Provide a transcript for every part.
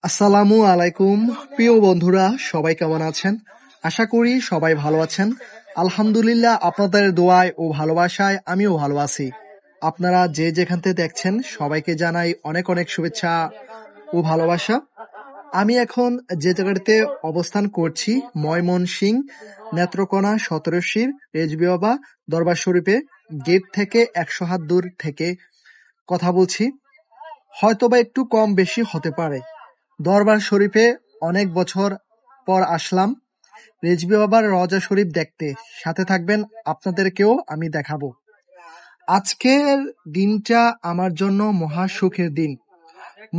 আসসালামু আলাইকুম। প্রিয় বন্ধুরা, সবাই কেমন আছেন? আশা করি সবাই ভালো আছেন। আলহামদুলিল্লাহ, আপনাদের দোয়ায় ও ভালোবাসায় আমিও ভালো আছি। আপনারা যে যেখান থেকে দেখছেন সবাইকে জানাই অনেক অনেক শুভেচ্ছা ও ভালোবাসা। আমি এখন যে জায়গাটিতে অবস্থান করছি, ময়মনসিংহ নেত্রকোনা 17 রেজবি বাবা দরবার শরীফে গেট থেকে 100 হাত দূর থেকে কথা বলছি। হয়তোবা একটু কম বেশি হতে পারে। দরবার শরীফে অনেক বছর পর আসলাম রেজবি বাবার রওজা শরীফ দেখতে। সাথে থাকবেন, আপনাদেরকেও আমি দেখাবো। আজকের দিনটা আমার জন্য মহা সুখের দিন।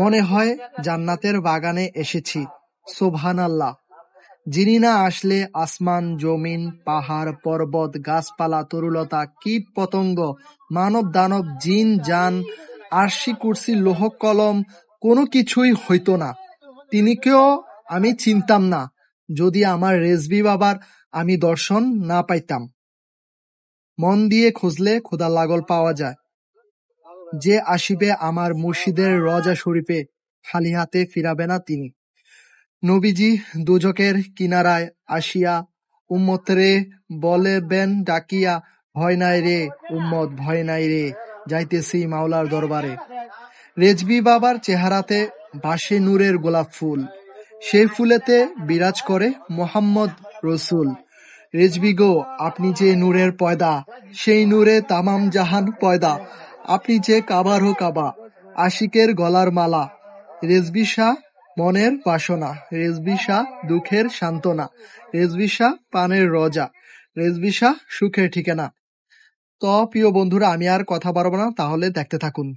মনে হয় জান্নাতের বাগানে এসেছি। সুবহানাল্লাহ। যিনি না আসলে আসমান, জমিন, পাহাড়, পর্বত, গাছপালা, তরুলতা, কীট পতঙ্গ, মানব দানব, জিন জান, আরশি কুরসি, লৌহ কলম কোনো কিছুই হইতো না। তিনিকেও আমি চিনতাম না যদি আমার রেজবি বাবার আমি দর্শন না পাইতাম। মন দিয়ে খুঁজলে ক্ষুধা লাগল পাওয়া যায়। যে আসিবে আমার মুর্শিদের রওজা শরীফে, খালি হাতে ফিরাবে না তিনি। নবীজি দোজখের কিনারায় আসিয়া উম্মতরে বলেবেন ডাকিয়া, ভয় নাই রে উম্মত, ভয় নাই রে, যাইতেছি মাওলার দরবারে। রেজবি বাবার চেহারাতে ভাসে নূরের গোলাপ ফুল। সেই ফুলেতে বিরাজ করে মোহাম্মদ রসুল। রেজবি গো, আপনি যে নূরের পয়দা, সেই নূরে তামাম জাহান পয়দা। আপনি যে কাবারও কাবা, আশিকের গলার মালা। রেজবি শাহ মনের বাসনা, রেজবি শাহ দুঃখের সান্ত্বনা, রেজবি শাহ পানের রজা, রেজবি শাহ সুখের ঠিকানা। তো প্রিয় বন্ধুরা, আমি আর কথা বাড়াবো না, তাহলে দেখতে থাকুন।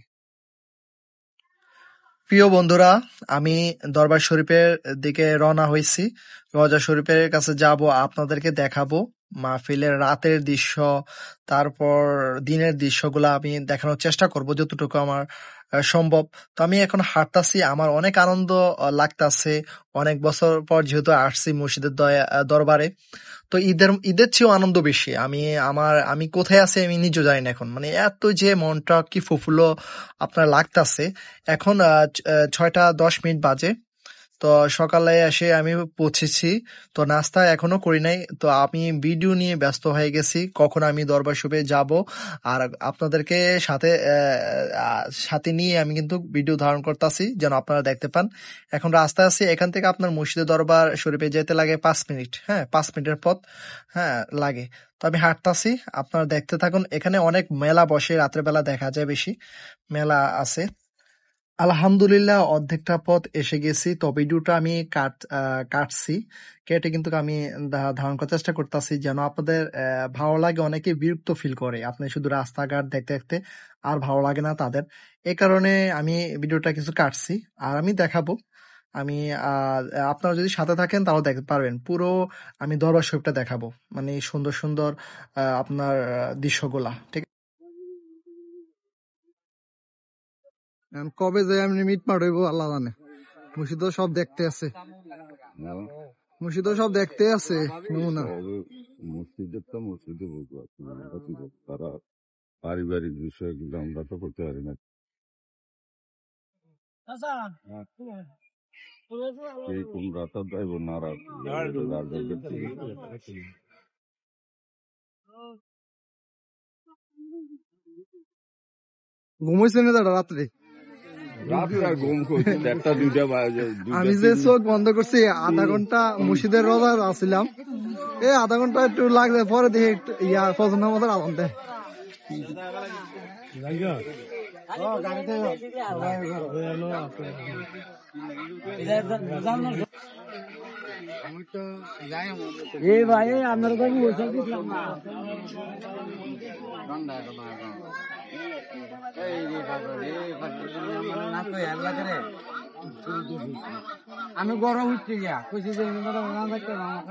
প্রিয় বন্ধুরা, আমি দরবার শরীফের দিকে রওনা হয়েছি। রওজা শরীফের কাছে যাব, আপনাদেরকে দেখাবো মাহফিলের রাতের দৃশ্য, তারপর দিনের দৃশ্যগুলো আমি দেখানোর চেষ্টা করব যতটুকু আমার সম্ভব। তো আমি এখন হাঁটতাছি, আমার অনেক আনন্দ লাগতাছে। অনেক বছর পর যেহেতু আসছি মুর্শিদের দরবারে, তো ঈদের চেয়েও আনন্দ বেশি। আমি কোথায় আছি আমি নিজেও জানি না এখন, মানে এত যে মনটা কি ফুফুল্ল আপনার লাগতাছে। এখন 6টা 10 মিনিট বাজে। তো সকালে এসে আমি পৌঁছেছি। তো নাস্তা এখনো করি নাই। তো আমি ভিডিও নিয়ে ব্যস্ত হয়ে গেছি, কখন আমি দরবার শরীফে যাব আর আপনাদেরকে সাথে নিয়ে আমি কিন্তু ভিডিও ধারণ করতেছি যেন আপনারা দেখতে পান। এখন রাস্তায় আছি, এখান থেকে আপনার মুর্শিদের দরবার শরীফে যেতে লাগে 5 মিনিট। হ্যাঁ, 5 মিনিটের পথ হ্যাঁ লাগে। তো আমি হাঁটতাছি, আপনারা দেখতে থাকুন। এখানে অনেক মেলা বসে, রাত্রে বেলা দেখা যায়, বেশি মেলা আছে। আলহামদুলিল্লাহ, অর্ধেকটা পথ এসে গেছি। তো ভিডিওটা আমি কাটছি, কেটে কিন্তু আমি ধারণ করার চেষ্টা করতেছি যেন আপনাদের ভালো লাগে। অনেকে বিরক্ত ফিল করে আপনি শুধু রাস্তাঘাট দেখতে দেখতে, আর ভালো লাগে না তাদের। এই কারণে আমি ভিডিওটা কিছু কাটছি আর আমি দেখাবো। আমি আপনারা যদি সাথে থাকেন তাহলে দেখতে পারবেন পুরো। আমি দরবার শরীফটা দেখাবো, মানে সুন্দর সুন্দর আপনার দৃশ্যগুলা। ঠিক কবে যে আমি মিট পাঠাইবো আল্লাহ জানে। মুর্শিদও সব দেখতে আছে, মুর্শিদও সব দেখতে আছে। নমুনা মসজিদের তো মসজিদে বুঝবো, তারা পারিবারিক বিষয় কিন্তু আমরা তো করতে পারি না। এই কোন রাতা যাইব নারাজ ঘুমাইছে না দাদা রাত্রে? আমি যে চোখ বন্ধ করছি, আধা ঘন্টা মুর্শিদের রোজা আসছিলাম। এই আধা ঘন্টা একটু লাগবে, পরে দেখি ইয়া পছন্দ মতো আলাম দেয়। ভাই আপনার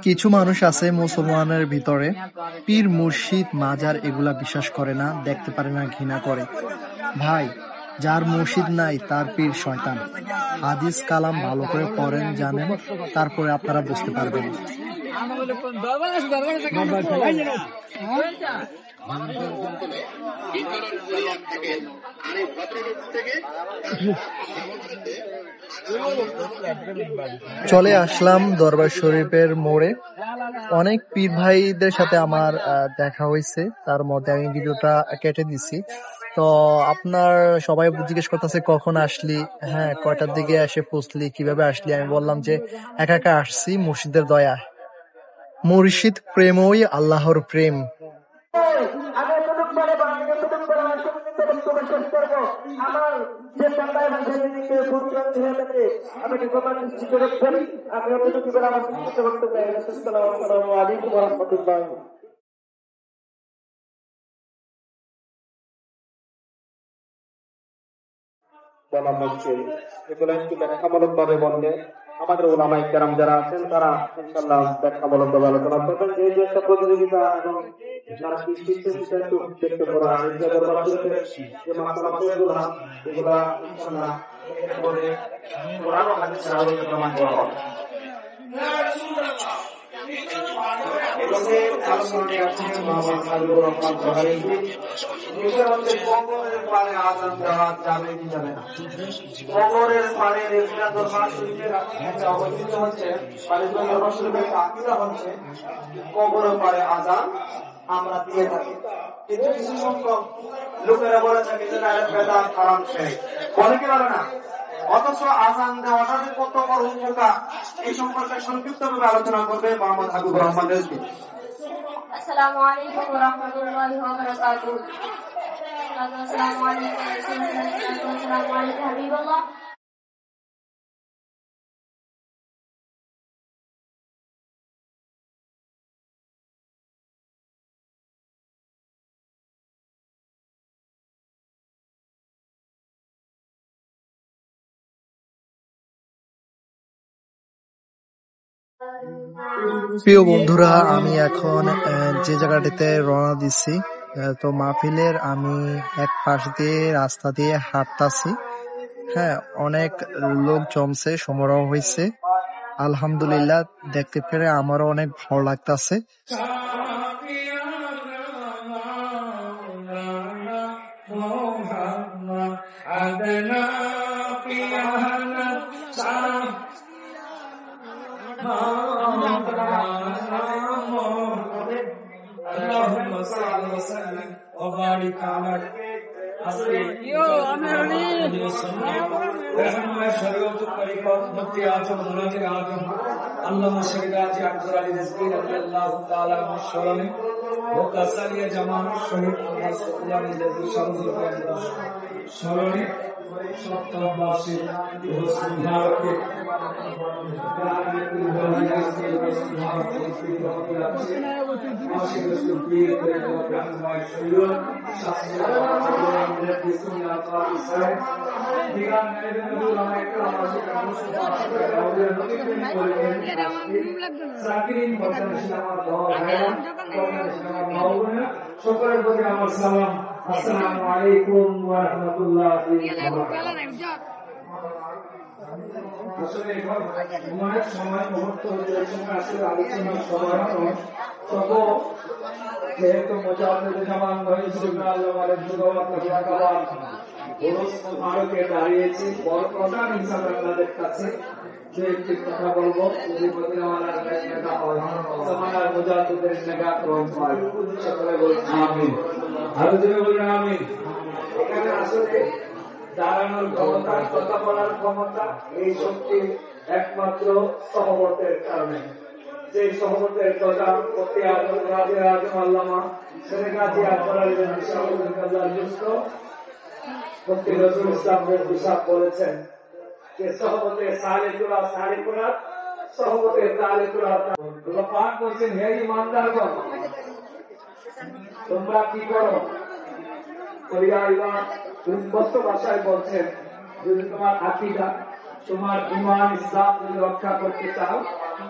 কিছু মানুষ আছে মুসলমানের ভিতরে পীর, মুর্শিদ, মাজার এগুলা বিশ্বাস করে না, দেখতে পারে না, ঘৃণা করে। ভাই, যার মুর্শিদ নাই তার পীর শয়তান। হাদিস কালাম ভালো করে পড়েন, জানেন, তারপরে আপনারা বুঝতে পারবেন। চলে আসলাম দরবার শরীফের মোড়ে। অনেক পীর ভাইদের সাথে আমার দেখা হয়েছে, তার মধ্যে আমি ভিডিওটা কেটে দিছি। তো আপনার সবাই জিজ্ঞেস করতেছে কখন আসলি, হ্যাঁ কয়টার দিকে এসে পৌঁছলি, কিভাবে আসলি। আমি বললাম যে একা একা আসছি, মুর্শিদের দয়া। মুর্শিদ প্রেমই আল্লাহর প্রেম। আমি এতটুকু বলে আমি এতটুকু বলে আমার সংক্ষিপ্ত বক্তব্য শেষ করবো। আমার যে সন্তান ভাষাকে ভূমিবন্দী হয়ে থাকে আমি নিকটমান সুযোগ করি। আমি এতটুকু বলে আমার সংক্ষিপ্ত বক্তব্য শেষ করলাম। আসসালামু আলাইকুম ওয়া রাহমাতুল্লাহ। বলা হচ্ছে এগুলো একটু ব্যাখ্যামূলক ভাবে বললে আমাদের ওলামায়ে কেরাম যারা আছেন তারা ইনশাআল্লাহ ব্যাখ্যামূলক ভাবে আলোচনা করবেন। যে যে একটা প্রতিযোগিতা এবং যারা কি শিখতে একটু দেখতে পারা যে মাসালাগুলো এগুলা ইনশাআল্লাহ পরে কোরআন ও হাদিসের আলোকে প্রমাণ করা হবে। কবরের পারে আযান দেওয়া যাবে কি যাবে না? কবরের পারে রেজা দরবার শরীফের একটা অবস্থিত হচ্ছে, দরবার শরীফের আকীদা হচ্ছে কবরের পারে আযান আমরা দিয়ে থাকি। কিন্তু কিছু সংখ্যক লোকেরা বলে থাকে যে না এটা বেদাত হারাম শিরক, বলে কি বলে না? অথচ আযান দেওয়াটা যে কত বড় উপকার এই সম্পর্কে সংক্ষিপ্তভাবে আলোচনা করবে মোহাম্মদ হাবিবুর রহমান রেজভী। আসসালামু আলাইকুম ওয়া রাহমাতুল্লাহি ওয়া বারাকাতুহু। আসসালামু আলাইকুম আসসালামু আলাইকুম হাবিবাল্লাহ। প্রিয় বন্ধুরা, আমি এখন যে জায়গাটিতে রওনা দিচ্ছি, তো মাহফিলের আমি এক পাশ দিয়ে রাস্তা দিয়ে হাঁটতাছি। হ্যাঁ, অনেক লোক জমছে, সমারোহ হয়েছে। আলহামদুলিল্লাহ, দেখতে পেরে আমারও অনেক ভালো লাগতাছে। আল্লামা শরীয়ত আব্দুল আলী রিজভী রাদিয়াল্লাহু তাআলা আনহু স্মরণে ও কাসারিয়া জামাত শহীদ রাসূলুল্লাহ রিজভী স্মরণে সপ্তমবার্ষিক মুবারকে সকলের প্রতি আমার সালাম। আসসালামু আলাইকুম ওয়া রাহমাতুল্লাহি ওয়া বারাকাতুহু। আসলে এখন অনেক সময় মুহূর্ত আসলে আলোচনার সময় তত যেহেতু মুজাহিদ জামান মহিউদ্দিন আল্লাহ ভারতে দাঁড়িয়েছি বড় প্রধান হিসাবে আপনাদের কাছে যে একটি কথা বলবো, যদি মুজাহিদের নেগা গ্রহণ হয় সকলে বলুন আমিন। আরো জোরে বলুন আমিন। এখানে আসলে দাঁড়ানোর ক্ষমতা, কথা বলার ক্ষমতা, এই শক্তি একমাত্র সহবতের কারণে। যে সহবতের কথা প্রতি রাজে আজম আল্লামা সেনেগাজী আকবর আলী মুফতি নজরুল ইসলাম সাহেব বলেছেন যে সহবতে সালেকুলা সালেকুলা সহবতে তালেকুলা। পাক বলছেন, হে ইমানদারগণ তোমরা কি করো? স্পষ্ট ভাষায় বলছেন, যদি তোমার আকীদা, তোমার ঈমান ইসলাম যদি রক্ষা করতে চাও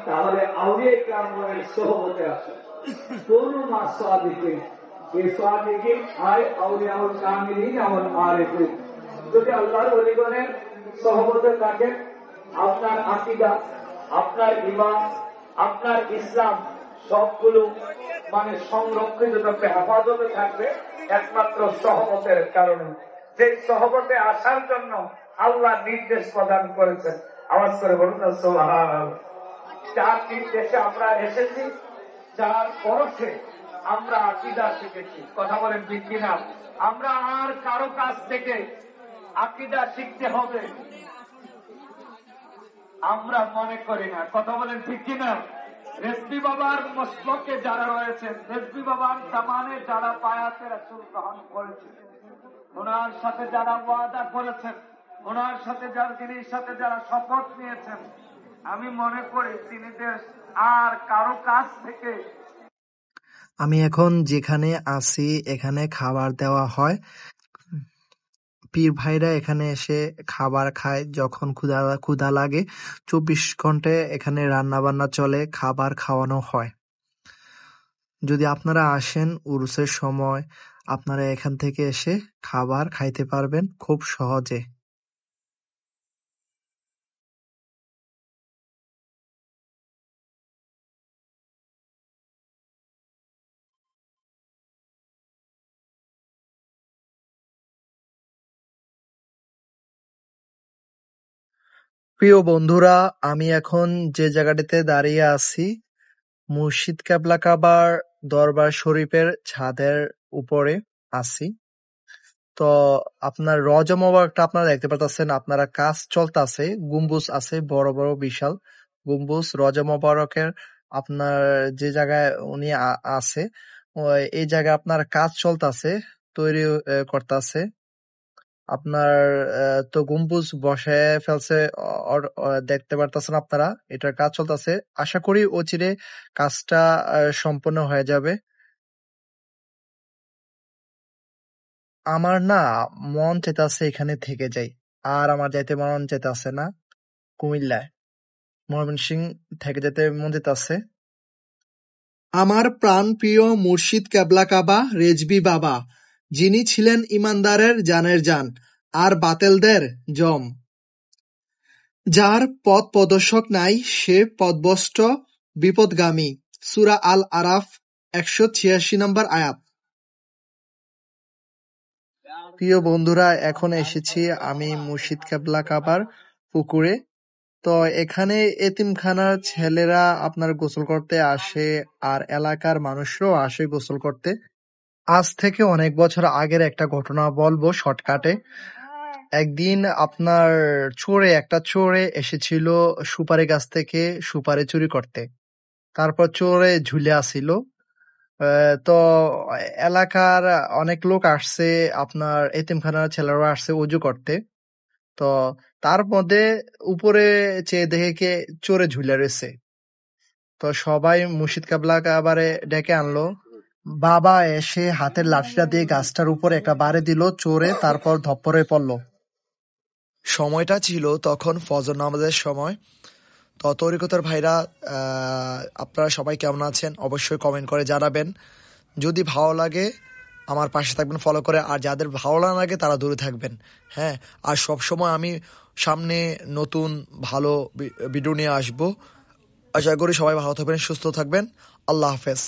তাহলে আউলিয়া কেরামের সোহবতে আসো। কোন মা সাদিকিন, এই সাদিকিন আয় আউলিয়াউল কামিলিন ওয়াল আরিফিন। যদি আল্লাহর ওলিগণের সোহবতে থাকেন, আপনার আকীদা, আপনার ঈমান, আপনার ইসলাম সবগুলো মানে সংরক্ষিত থাকবে, হেফাজতে থাকবে একমাত্র সহবতের কারণে। যে সহবতে আসার জন্য আল্লাহ নির্দেশ প্রদান করেছেন। আওয়াজ করে বলুন না সুবহানাল্লাহ। যার নির্দেশে আমরা এসেছি, যার পরশে আমরা আকীদা শিখেছি। কথা বলেন ঠিক কিনা? আমরা আর কারো কাছ থেকে আকীদা শিখতে হবে আমরা মনে করি না। কথা বলেন ঠিক কিনা? রেজভী বাবার মসলকে যারা রয়েছেন, রেজভী বাবার জামানে যারা বায়াতে রাসূল গ্রহণ করেছেন, ওনার সাথে যারা ওয়াদা করেছেন, ওনার সাথে যারা যিনি সাথে যারা শপথ নিয়েছেন, আমি মনে করি তিনি আর কারো কাছ থেকে। আমি এখন যেখানে আছি এখানে খাবার দেওয়া হয়। পীর ভাইরা এখানে এসে খাবার খায় যখন ক্ষুধা লাগে। 24 ঘন্টায় এখানে রান্না বান্না চলে, খাবার খাওয়ানো হয়। যদি আপনারা আসেন উরুসের সময়, আপনারা এখান থেকে এসে খাবার খাইতে পারবেন খুব সহজে। প্রিয় বন্ধুরা, আমি এখন যে জায়গাটিতে দাঁড়িয়ে আছি মুর্শিদ কেবলা কাবার দরবার শরীফের ছাদের উপরে আছি। তো আপনার রজা মোবারকটা আপনারা দেখতে পাচ্ছেন, আপনারা কাজ চলতেছে। গম্বুজ আছে বড় বড় বিশাল গম্বুজ রজা মোবারকের। আপনার যে জায়গায় উনি আছে এই জায়গায় আপনার কাজ চলতেছে, তৈরি করতেছে। আপনার তো গম্বুজ বসায় ফেলছে, দেখতে পারতেছেন আপনারা। এটার কাজ চলতেছে, আশা করি অচিরে কাজটা সম্পন্ন হয়ে যাবে। আমার না মন চাইতাছে এখানে থেকে যাই, আর আমার যাইতে মন চাইতাছে না কুমিল্লায়। ময়মনসিংহ থেকে যেতে মন চাইতাছে। আমার প্রাণপ্রিয় মুর্শিদ কেবলা কাবা রেজভী বাবা, যিনি ছিলেন ইমানদারের জানের জান আর বাতেলদের জম। যার পথ প্রদর্শক নাই সে পথভ্রষ্ট বিপদগামী। সূরা আল আরাফ 186 নম্বর আয়াত। প্রিয় বন্ধুরা, এখন এসেছি আমি মুর্শিদ কেবলা কাবার পুকুরে। তো এখানে এতিমখানার ছেলেরা আপনার গোসল করতে আসে, আর এলাকার মানুষরাও আসে গোসল করতে। আজ থেকে অনেক বছর আগের একটা ঘটনা বলবো শর্টকাটে। একদিন আপনার একটা চোরে এসেছিল সুপারি গাছ থেকে সুপারি চুরি করতে। তারপর চোরে ঝুলে আসিল। তো এলাকার অনেক লোক আসছে, আপনার এতিমখানার ছেলেরা আসছে অজু করতে। তো তার মধ্যে উপরে চেয়ে দেখে কে চোরে ঝুলে রয়েছে। তো সবাই মুর্শিদ কেবলা কাবারে ডেকে আনলো। বাবা এসে হাতের লাঠিটা দিয়ে গাছটার উপরে একটা বাড়ি দিল চোরে, তারপর ধপ্পরে পড়ল। সময়টা ছিল তখন ফজর নামাজের সময়। তো তরিকতার ভাইরা, আপনারা সবাই কেমন আছেন অবশ্যই কমেন্ট করে জানাবেন। যদি ভালো লাগে আমার পাশে থাকবেন ফলো করে, আর যাদের ভালো না লাগে তারা দূরে থাকবেন। হ্যাঁ, আর সবসময় আমি সামনে নতুন ভালো ভিডিও নিয়ে আসবো। আশা করি সবাই ভালো থাকবেন, সুস্থ থাকবেন। আল্লাহ হাফেজ।